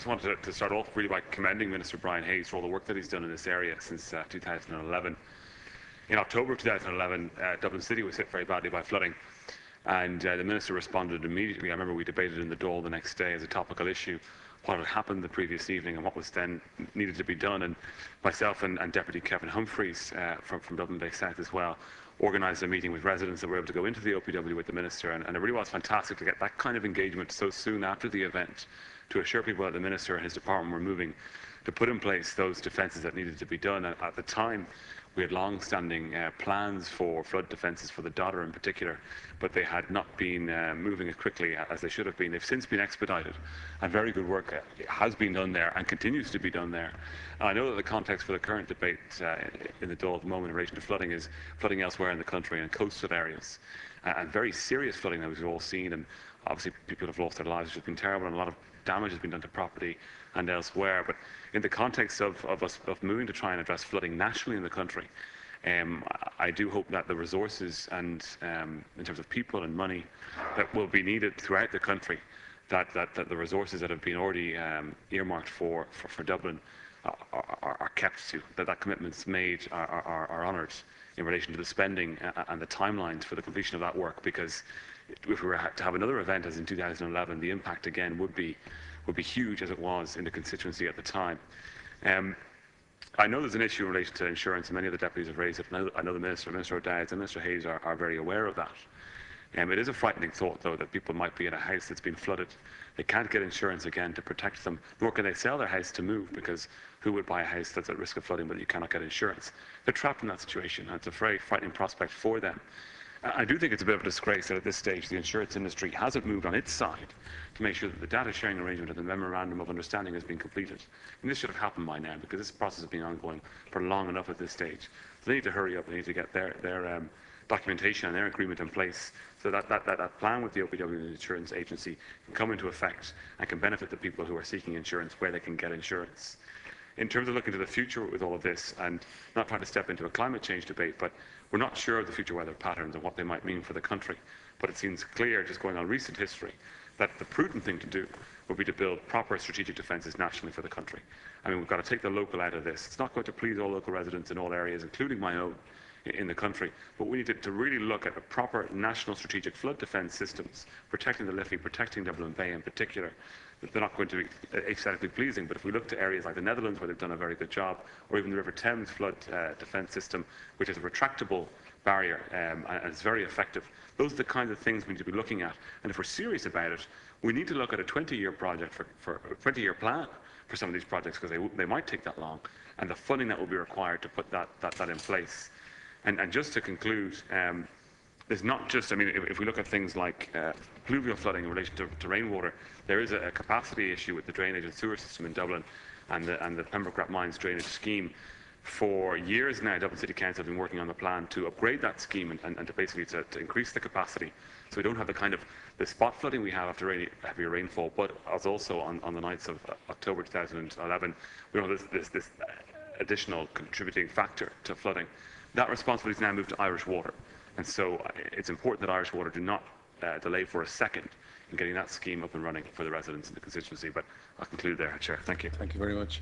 just wanted to start off really by commending Minister Brian Hayes for all the work that he's done in this area since 2011. In October of 2011, Dublin City was hit very badly by flooding, and the Minister responded immediately. I remember we debated in the Dáil the next day as a topical issue what had happened the previous evening and what was then needed to be done. And myself and Deputy Kevin Humphreys from Dublin Bay South as well organised a meeting with residents that were able to go into the OPW with the Minister, and it really was fantastic to get that kind of engagement so soon after the event, to assure people that the Minister and his department were moving to put in place those defences that needed to be done. And at the time, we had long-standing plans for flood defences for the Dodder in particular, but they had not been moving as quickly as they should have been. They've since been expedited, and very good work has been done there and continues to be done there. And I know that the context for the current debate in the Dáil at the moment in relation to flooding is flooding elsewhere in the country and coastal areas, and very serious flooding that we've all seen, and obviously people have lost their lives, which has been terrible, and a lot of damage has been done to property and elsewhere. But in the context of moving to try and address flooding nationally in the country, I do hope that the resources and in terms of people and money that will be needed throughout the country, that the resources that have been already earmarked for Dublin are kept to, that commitments made are honoured in relation to the spending and the timelines for the completion of that work. Because if we were to have another event as in 2011, the impact again would be huge, as it was in the constituency at the time. I know there's an issue in relation to insurance, and many of the deputies have raised it. I know the Minister O'Dowd and Minister Hayes are very aware of that. It is a frightening thought, though, that people might be in a house that's been flooded. They can't get insurance again to protect them, nor can they sell their house to move, because who would buy a house that's at risk of flooding but you cannot get insurance? They're trapped in that situation, and it's a very frightening prospect for them. I do think it's a bit of a disgrace that at this stage the insurance industry hasn't moved on its side to make sure that the data sharing arrangement and the memorandum of understanding has been completed. And this should have happened by now, because this process has been ongoing for long enough at this stage. So they need to hurry up. They need to get their documentation and their agreement in place, so that plan with the OPW and the insurance agency can come into effect and can benefit the people who are seeking insurance where they can get insurance. In terms of looking to the future with all of this, and not trying to step into a climate change debate, but we're not sure of the future weather patterns and what they might mean for the country. But it seems clear, just going on recent history, that the prudent thing to do would be to build proper strategic defences nationally for the country. I mean, we've got to take the local out of this. It's not going to please all local residents in all areas, including my own, in the country, but we need to really look at a proper national strategic flood defence systems, protecting the Liffey, protecting Dublin Bay in particular. They're not going to be aesthetically pleasing, but if we look to areas like the Netherlands, where they've done a very good job, or even the River Thames flood defence system, which is a retractable barrier and is very effective, those are the kinds of things we need to be looking at. And if we're serious about it, we need to look at a 20-year project for a 20-year plan for some of these projects, because they might take that long, and the funding that will be required to put that in place. And just to conclude, there's not just, I mean, if we look at things like pluvial flooding in relation to rainwater, there is a capacity issue with the drainage and sewer system in Dublin and the Pembroke Rathmines drainage scheme. For years now, Dublin City Council have been working on the plan to upgrade that scheme and to basically to increase the capacity, so we don't have the kind of the spot flooding we have after heavy rainfall. But as also on the nights of October 2011, we don't have this additional contributing factor to flooding. That responsibility is now moved to Irish Water, and so it's important that Irish Water do not delay for a second in getting that scheme up and running for the residents in the constituency. But I'll conclude there, Chair. Thank you. Thank you very much.